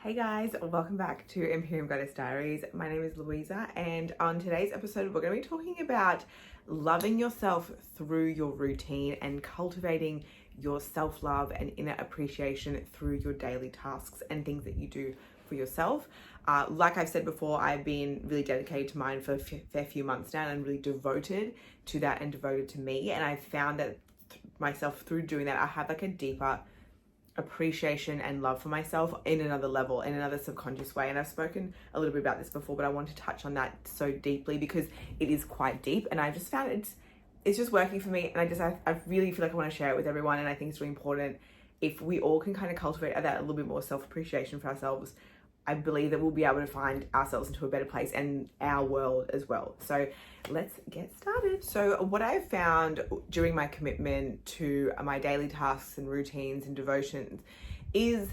Hey guys, welcome back to Imperium Goddess Diaries. My name is Louisa, and on today's episode, we're going to be talking about loving yourself through your routine and cultivating your self-love and inner appreciation through your daily tasks and things that you do for yourself. Like I've said before, I've been really dedicated to mine for a fair few months now, and really devoted to that and devoted to me. And I've found that myself through doing that, I have like a deeper appreciation and love for myself in another level, in another subconscious way. And I've spoken a little bit about this before, but I want to touch on that so deeply because it is quite deep, and I just found it's just working for me. And I really feel like I want to share it with everyone, and I think it's really important if we all can kind of cultivate that a little bit more self-appreciation for ourselves. I believe that we'll be able to find ourselves into a better place and our world as well. So let's get started. So what I've found during my commitment to my daily tasks and routines and devotions is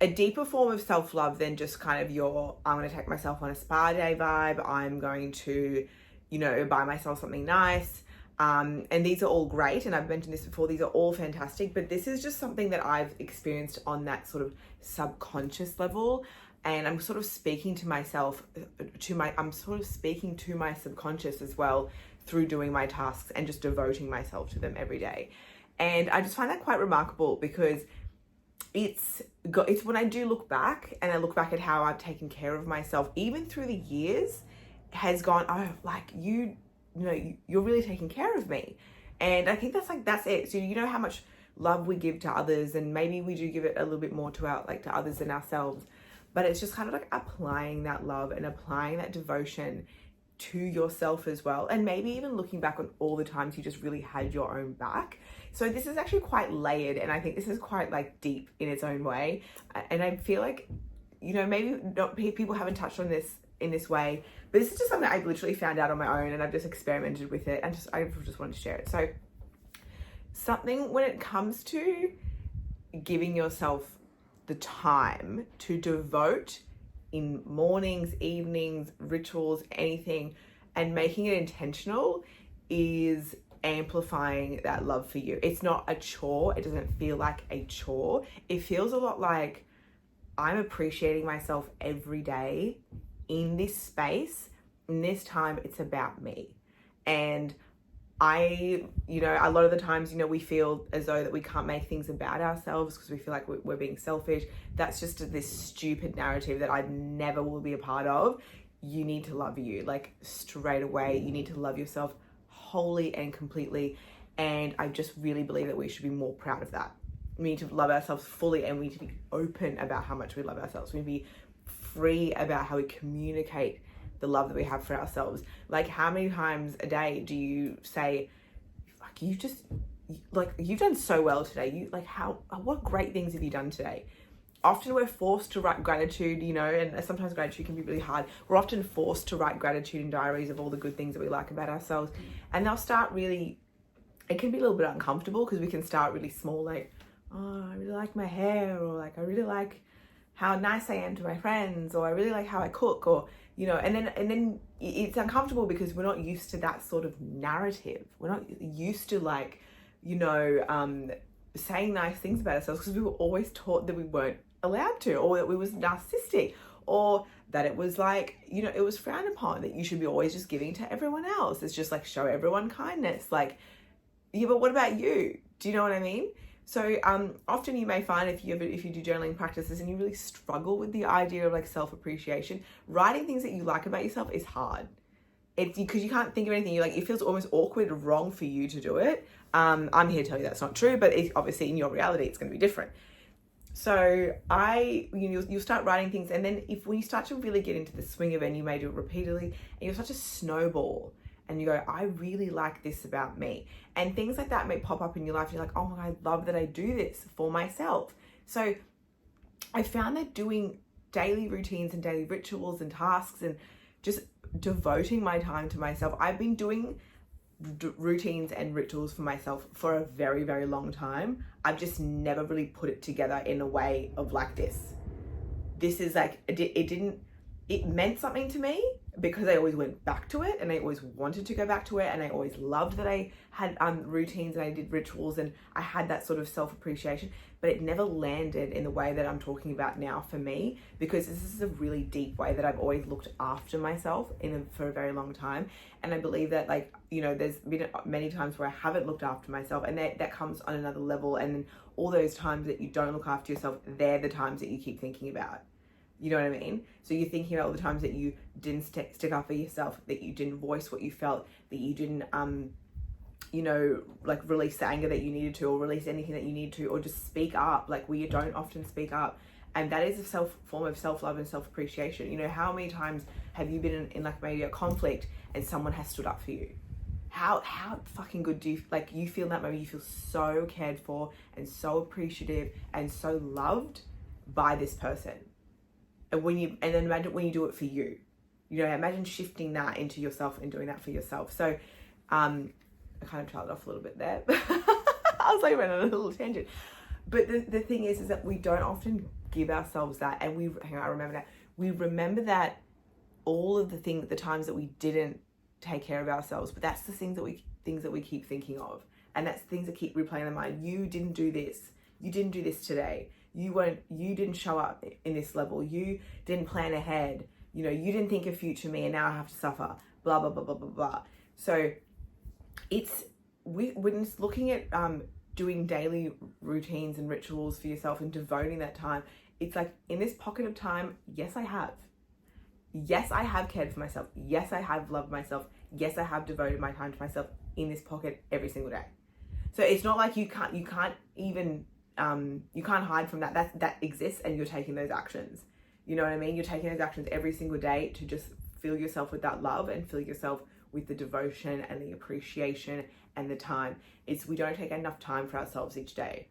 a deeper form of self-love than just kind of I'm going to take myself on a spa day vibe. I'm going to, buy myself something nice. And these are all great, and I've mentioned this before, these are all fantastic, but this is just something that I've experienced on that sort of subconscious level, and I'm sort of speaking to myself, I'm sort of speaking to my subconscious as well through doing my tasks and just devoting myself to them every day. And I just find that quite remarkable because it's when I do look back, and I look back at how I've taken care of myself, even through the years, has gone, oh, like you're really taking care of me. And I think that's it. So how much love we give to others, and maybe we do give it a little bit more to others than ourselves, but it's just kind of like applying that love and applying that devotion to yourself as well, and maybe even looking back on all the times you just really had your own back. So this is actually quite layered, and I think this is quite like deep in its own way, and I feel like maybe not people haven't touched on this in this way, but this is just something I've literally found out on my own, and I've just experimented with it, and I just wanted to share it. So something when it comes to giving yourself the time to devote in mornings, evenings, rituals, anything, and making it intentional is amplifying that love for you. It's not a chore. It doesn't feel like a chore. It feels a lot like I'm appreciating myself every day in this space. In this time, it's about me. And a lot of the times, we feel as though that we can't make things about ourselves because we feel like we're being selfish. That's just this stupid narrative that I never will be a part of. You need to love you, like straight away. You need to love yourself wholly and completely. And I just really believe that we should be more proud of that. We need to love ourselves fully, and we need to be open about how much we love ourselves. We need to be free about how we communicate the love that we have for ourselves. Like, how many times a day do you say, you've done so well today? What great things have you done today? Often we're forced to write gratitude, and sometimes gratitude can be really hard. We're often forced to write gratitude in diaries of all the good things that we like about ourselves. And it can be a little bit uncomfortable because we can start really small, like, oh, I really like my hair, or like, I really like how nice I am to my friends, or I really like how I cook, or and then it's uncomfortable because we're not used to that sort of narrative. We're not used to saying nice things about ourselves because we were always taught that we weren't allowed to, or that we was narcissistic, or that it was it was frowned upon, that you should be always just giving to everyone else. It's just like, show everyone kindness. Like, yeah, but what about you? Do you know what I mean? So often you may find if you do journaling practices and you really struggle with the idea of like self-appreciation, writing things that you like about yourself is hard. It's because you can't think of anything. It feels almost awkward or wrong for you to do it. I'm here to tell you that's not true, but obviously in your reality, it's going to be different. So you'll start writing things, and then when you start to really get into the swing of it, and you may do it repeatedly, and you'll start to snowball. And you go, I really like this about me. And things like that may pop up in your life. And you're like, oh my God, I love that I do this for myself. So I found that doing daily routines and daily rituals and tasks and just devoting my time to myself. I've been doing routines and rituals for myself for a very, very long time. I've just never really put it together in a way of like this. This is like, it meant something to me. because I always went back to it and I always wanted to go back to it, and I always loved that I had routines and I did rituals and I had that sort of self-appreciation, but it never landed in the way that I'm talking about now for me, because this is a really deep way that I've always looked after myself for a very long time. And I believe that, like, you know, there's been many times where I haven't looked after myself, and that comes on another level. And then all those times that you don't look after yourself, they're the times that you keep thinking about. You know what I mean? So you're thinking about all the times that you didn't stick up for yourself, that you didn't voice what you felt, that you didn't, you know, like release the anger that you needed to, or release anything that you need to, or just speak up, like we don't often speak up. And that is a form of self-love and self-appreciation. You know, how many times have you been in like maybe a conflict and someone has stood up for you? How fucking good do you, like, you feel in that moment, you feel so cared for and so appreciative and so loved by this person. And then imagine when you do it for you, you know, imagine shifting that into yourself and doing that for yourself. So, I kind of trailed off a little bit there. I was like, went on a little tangent. But the thing is that we don't often give ourselves that. And I remember that. We remember that all of the times that we didn't take care of ourselves, but that's the things that we keep thinking of. And that's things that keep replaying in the mind. You didn't do this. You didn't do this today. You didn't show up in this level. You didn't plan ahead. You know, you didn't think of future me, and now I have to suffer. Blah, blah, blah, blah, blah, blah. So when it's looking at doing daily routines and rituals for yourself and devoting that time, it's like, in this pocket of time, yes, I have. Yes, I have cared for myself. Yes, I have loved myself. Yes, I have devoted my time to myself in this pocket every single day. So it's not like you can't even you can't hide from that exists, and you're taking those actions. You know what I mean? You're taking those actions every single day to just fill yourself with that love and fill yourself with the devotion and the appreciation and the time. We don't take enough time for ourselves each day.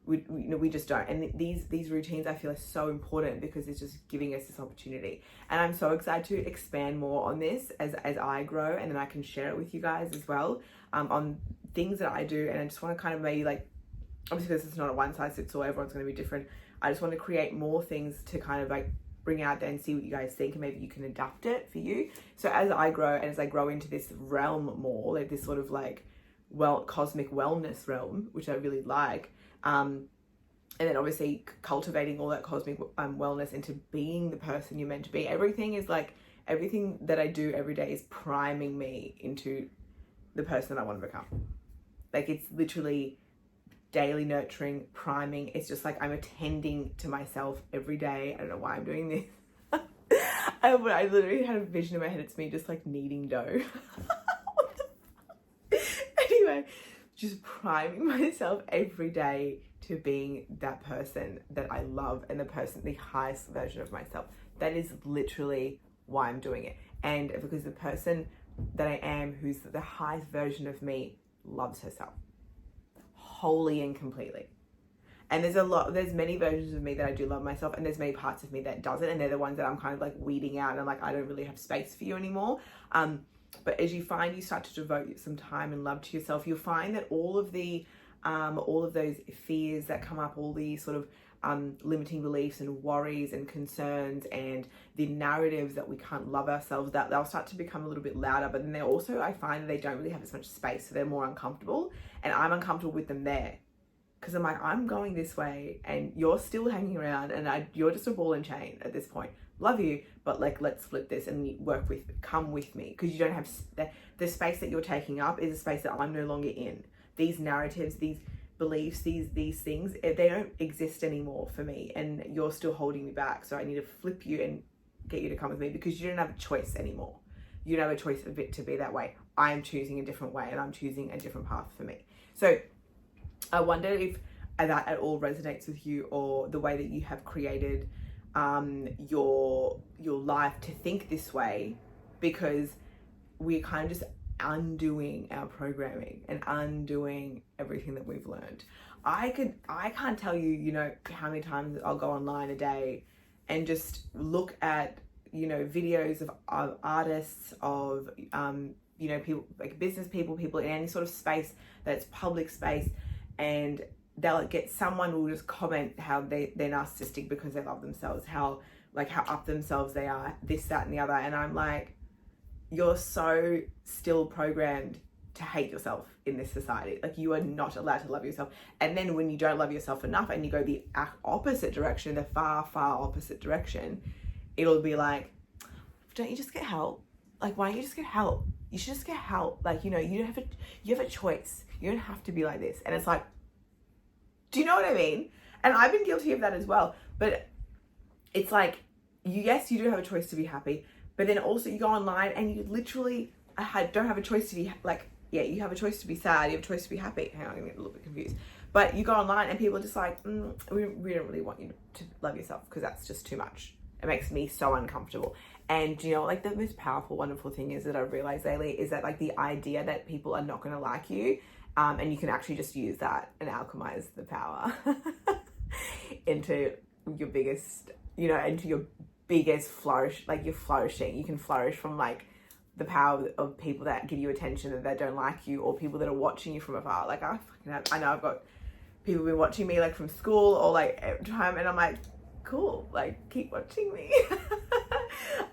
We just don't. And these routines, I feel, are so important because it's just giving us this opportunity. And I'm so excited to expand more on this as I grow, and then I can share it with you guys as well, on things that I do. And I just want to kind of maybe, like, obviously because it's not a one size fits all, everyone's going to be different. I just want to create more things to kind of like bring out there and see what you guys think, and maybe you can adapt it for you. So as I grow, and as I grow into this realm more, like this sort of like cosmic wellness realm, which I really like, and then obviously cultivating all that cosmic wellness into being the person you're meant to be. Everything that I do every day is priming me into the person that I want to become. Like, it's literally daily nurturing, priming. It's just like I'm attending to myself every day. I don't know why I'm doing this. I literally had a vision in my head. It's me just like kneading dough. Anyway, just priming myself every day to being that person that I love, and the highest version of myself. That is literally why I'm doing it. And because the person that I am, who's the highest version of me, loves herself wholly and completely. And there's many versions of me that I do love myself, and there's many parts of me that doesn't, and they're the ones that I'm kind of like weeding out, and I'm like, I don't really have space for you anymore. But as you start to devote some time and love to yourself, you'll find that all of those fears that come up, all the sort of limiting beliefs and worries and concerns and the narratives that we can't love ourselves, that they'll start to become a little bit louder. But then they're also, I find that they don't really have as much space, so they're more uncomfortable, and I'm uncomfortable with them there, because I'm like, I'm going this way and you're still hanging around, and you're just a ball and chain at this point. Love you, but like, let's flip this and come with me, because you don't have the space that you're taking up is a space that I'm no longer in. These narratives, these beliefs, these things, they don't exist anymore for me, and you're still holding me back. So I need to flip you and get you to come with me, because you don't have a choice anymore. You don't have a choice to be that way. I am choosing a different way, and I'm choosing a different path for me. So I wonder if that at all resonates with you, or the way that you have created your life to think this way, because we're kind of just undoing our programming and undoing everything that we've learned. I can't tell you, you know, how many times I'll go online a day and just look at, you know, videos of artists, of you know, people like business people in any sort of space that's public space, and they'll get someone will just comment how they're narcissistic because they love themselves, how up themselves they are, this, that, and the other. And I'm like, you're so still programmed to hate yourself in this society. Like, you are not allowed to love yourself. And then when you don't love yourself enough and you go the opposite direction, the far, far opposite direction, it'll be like, don't you just get help? Like, why don't you just get help? You should just get help. Like, you know, you have a choice. You don't have to be like this. And it's like, do you know what I mean? And I've been guilty of that as well. But it's like, yes, you do have a choice to be happy, but then also you go online and you literally don't have a choice to be like, yeah, you have a choice to be sad, you have a choice to be happy. Hang on, I'm gonna get a little bit confused. But you go online and people are just like, we don't really want you to love yourself because that's just too much. It makes me so uncomfortable. And you know, like, the most powerful, wonderful thing is that I've realized lately is that, like, the idea that people are not going to like you, and you can actually just use that and alchemize the power into your biggest, you know, into your biggest flourish. Like, you're flourishing. You can flourish from, like, the power of people that give you attention that don't like you, or people that are watching you from afar. Like, I know I've got people been watching me, like, from school or like every time, and I'm like, cool, like, keep watching me.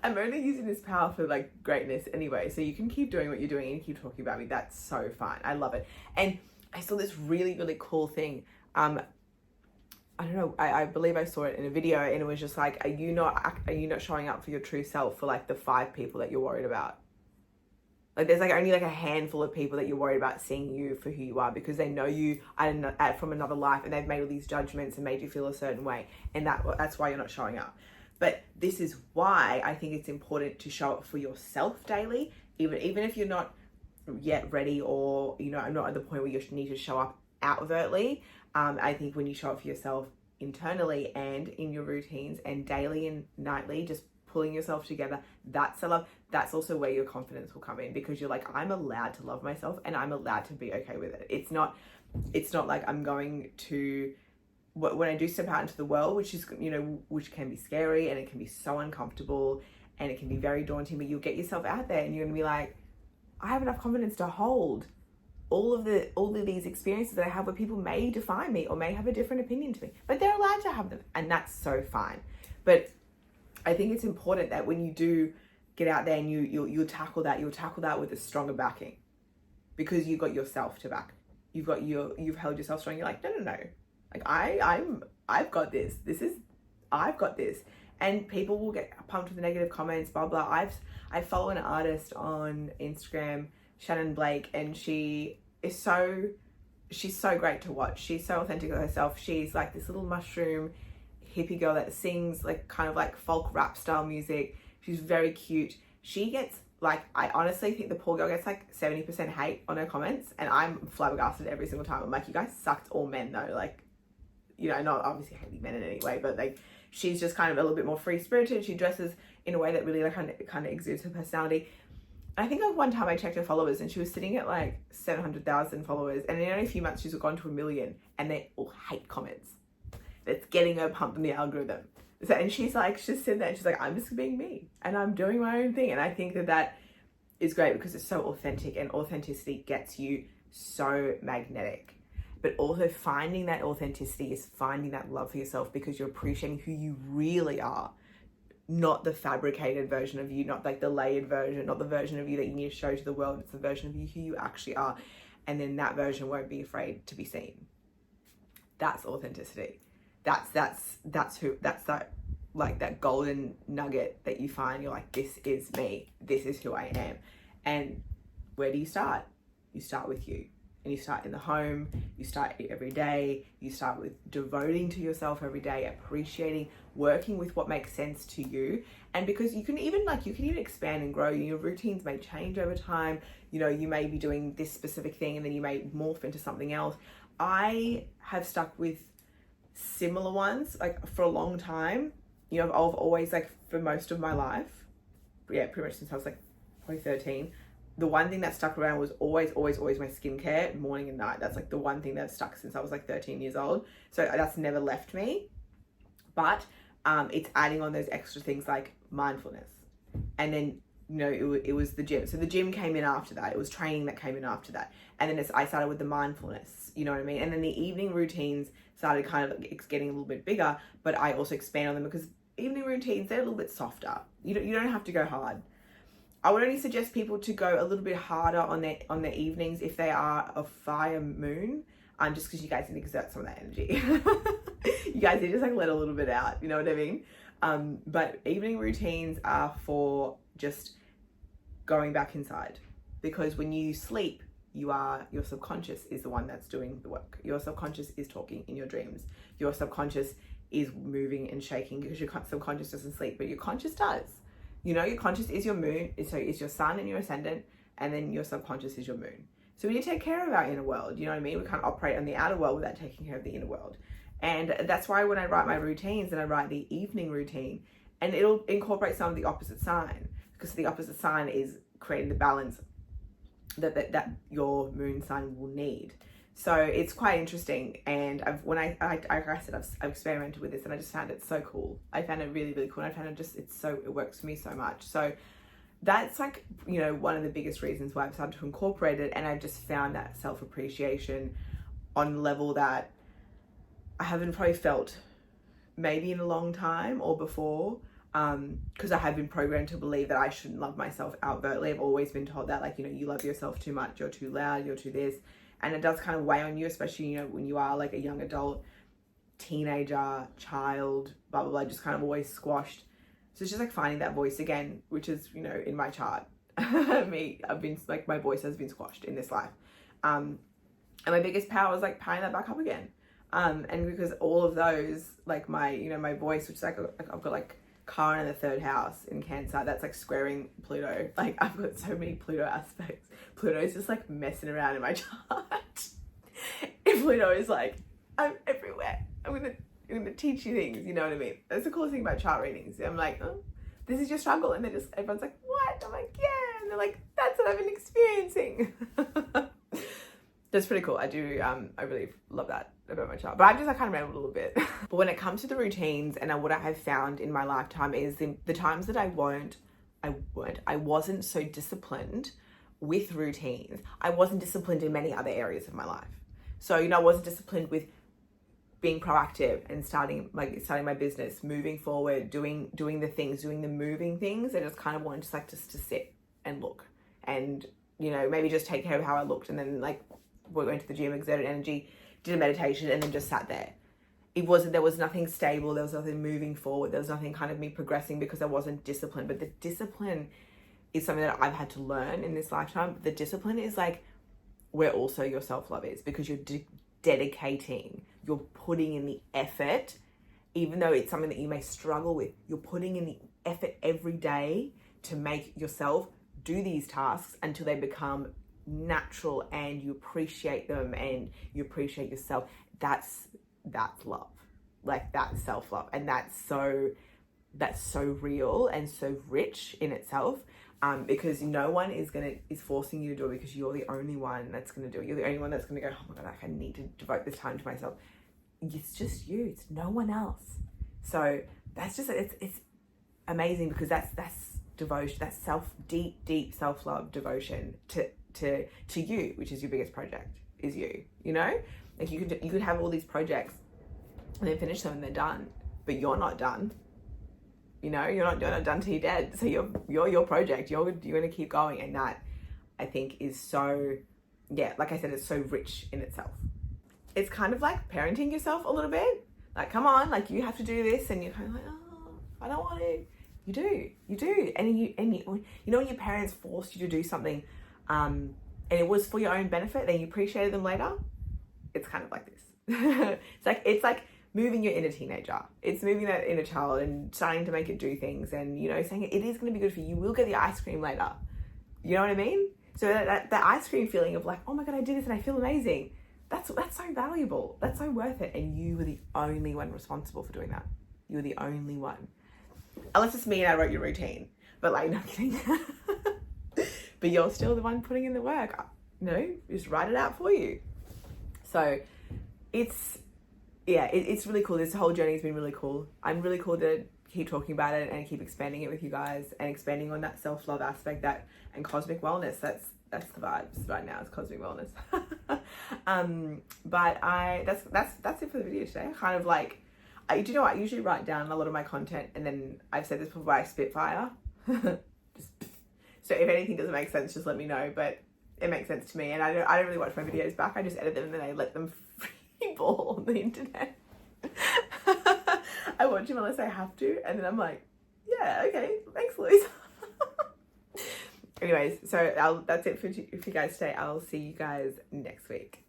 I'm only using this power for, like, greatness anyway, so you can keep doing what you're doing and keep talking about me. That's so fine. I love it. And I saw this really, really cool thing. I don't know, I believe I saw it in a video, and it was just like, are you not showing up for your true self for, like, the 5 people that you're worried about? Like, there's, like, only, like, a handful of people that you're worried about seeing you for who you are, because they know you from another life, and they've made all these judgments and made you feel a certain way, and that's why you're not showing up. But this is why I think it's important to show up for yourself daily, even if you're not yet ready, or, you know, I'm not at the point where you need to show up outwardly. I think when you show up for yourself internally and in your routines and daily and nightly, just pulling yourself together, that's the love. That's also where your confidence will come in, because you're like, I'm allowed to love myself and I'm allowed to be okay with it. It's not like I'm going to, when I do step out into the world, which is, you know, which can be scary and it can be so uncomfortable and it can be very daunting, but you'll get yourself out there and you're gonna be like, I have enough confidence to hold all of these experiences that I have where people may define me or may have a different opinion to me, but they're allowed to have them, and that's so fine. But I think it's important that when you do get out there and you'll tackle that with a stronger backing, because you've got yourself to back. You've held yourself strong. You're like, no. Like, I've got this. I've got this. And people will get pumped with the negative comments, blah, blah. I follow an artist on Instagram, Shannon Blake, and she's so great to watch. She's so authentic of herself. She's like this little mushroom hippie girl that sings, like, kind of like folk rap style music. She's very cute. She gets, like, I honestly think the poor girl gets like 70% hate on her comments, and I'm flabbergasted every single time. I'm like, you guys sucked, all men though. Like, you know, not obviously hating men in any way, but like, she's just kind of a little bit more free-spirited. She dresses in a way that really, like, kind of exudes her personality. I think like one time I checked her followers and she was sitting at like 700,000 followers, and in only a few months she's gone to 1 million, and they're all hate comments. That's getting her pumped in the algorithm. So, and she's sitting there and she's like, I'm just being me and I'm doing my own thing. And I think that is great because it's so authentic, and authenticity gets you so magnetic. But also finding that authenticity is finding that love for yourself, because you're appreciating who you really are, not the fabricated version of you, not like the layered version, not the version of you that you need to show to the world. It's the version of you who you actually are. And then that version won't be afraid to be seen. That's authenticity. That's that, like, that golden nugget that you find. You're like, this is me. This is who I am. And where do you start? You start with you. And you start in the home, you start every day, you start with devoting to yourself every day, appreciating, working with what makes sense to you. And because you can even expand and grow. Your routines may change over time. You know, you may be doing this specific thing and then you may morph into something else. I have stuck with similar ones, like, for a long time. You know, I've always, like, for most of my life, yeah, pretty much since I was like probably 13, the one thing that stuck around was always my skincare, morning and night. That's like the one thing that stuck since I was like 13 years old. So that's never left me. But it's adding on those extra things like mindfulness. And then, you know, it was the gym. So the gym came in after that. It was training that came in after that. And then I started with the mindfulness, you know what I mean? And then the evening routines started kind of getting a little bit bigger, but I also expand on them because evening routines, they're a little bit softer. You don't have to go hard. I would only suggest people to go a little bit harder on their evenings if they are a fire moon, just because you guys need to exert some of that energy. You guys need to just like let a little bit out, you know what I mean? But evening routines are for just going back inside, because when you sleep, your subconscious is the one that's doing the work. Your subconscious is talking in your dreams. Your subconscious is moving and shaking, because your subconscious doesn't sleep, but your conscious does. You know, your conscious is your moon, so it's your sun and your ascendant, and then your subconscious is your moon. So we need to take care of our inner world, you know what I mean? We can't operate on the outer world without taking care of the inner world. And that's why when I write my routines, and I write the evening routine, and it'll incorporate some of the opposite sign, because the opposite sign is creating the balance that your moon sign will need. So it's quite interesting. And I've experimented with this, and I just found it so cool. I found it really, really cool. And I found it works for me so much. So that's like, you know, one of the biggest reasons why I've started to incorporate it. And I've just found that self-appreciation on a level that I haven't probably felt maybe in a long time or before, because I have been programmed to believe that I shouldn't love myself overtly. I've always been told that, like, you know, you love yourself too much, you're too loud, you're too this. And it does kind of weigh on you, especially, you know, when you are like a young adult, teenager, child, blah, blah, blah, just kind of always squashed. So it's just like finding that voice again, which is, you know, in my chart. I've been like, my voice has been squashed in this life. And my biggest power is like powering that back up again. And because all of those, like my, you know, my voice, which is like I've got like Chiron in the 3rd house in Cancer, that's like squaring Pluto. Like I've got so many Pluto aspects. Pluto's just like messing around in my chart. And Pluto is like, I'm everywhere. I'm gonna teach you things, you know what I mean? That's the coolest thing about chart readings. I'm like, oh, this is your struggle. And everyone's like, what? I'm like, yeah. And they're like, that's what I've been experiencing. That's pretty cool. I really love that about my chart. But I kind of rambled a little bit. But when it comes to the routines, and what I have found in my lifetime is the times that I wasn't so disciplined with routines. I wasn't disciplined in many other areas of my life. So, you know, I wasn't disciplined with being proactive and starting my business, moving forward, doing the moving things. I just kind of wanted to sit and look, and, you know, maybe just take care of how I looked, and then like went to the gym, exerted energy, did a meditation, and then just sat there. There was nothing stable. There was nothing moving forward. There was nothing kind of me progressing, because I wasn't disciplined. But the discipline is something that I've had to learn in this lifetime. The discipline is like where also your self-love is, because you're dedicating, you're putting in the effort, even though it's something that you may struggle with. You're putting in the effort every day to make yourself do these tasks until they become natural, and you appreciate them and you appreciate yourself. That's love. Like, that's self-love, and that's so real and so rich in itself, because no one is forcing you to do it, because you're the only one that's going to do it. You're the only one that's going to go, oh my god, I need to devote this time to myself. It's just you. It's no one else. So that's just, it's amazing, because that's devotion. That's deep self-love, devotion to you, which is your biggest project, is you. You know, like you could have all these projects and then finish them and they're done, but you're not done. You know, you're not done till you're dead. So you're your project. You're going to keep going, and that, I think, is so, yeah, like I said, it's so rich in itself. It's kind of like parenting yourself a little bit. Like, come on, like, you have to do this, and you're kind of like, oh, I don't want to. You do, and you know, when your parents forced you to do something, and it was for your own benefit, and you appreciated them later. It's kind of like this. It's like moving your inner teenager. It's moving that inner child and starting to make it do things, and, you know, saying it is going to be good for you. You will get the ice cream later. You know what I mean? So that ice cream feeling of like, oh my god, I did this and I feel amazing. That's so valuable. That's so worth it. And you were the only one responsible for doing that. You were the only one. Unless it's me and I wrote your routine. But like, no kidding. But you're still the one putting in the work. No, just write it out for you. So it's really cool. This whole journey has been really cool. I'm really cool to keep talking about it and keep expanding it with you guys, and expanding on that self-love aspect, and cosmic wellness. That's the vibes right now. It's cosmic wellness. But that's it for the video today. I kind of like, do you know what? I usually write down a lot of my content, and then I've said this before, I spitfire. So if anything doesn't make sense, just let me know. But it makes sense to me, and I don't really watch my videos back. I just edit them and then I let them free ball on the internet. I watch them unless I have to, and then I'm like, yeah, okay, thanks, Louise. Anyways, so that's it for you guys today. I'll see you guys next week.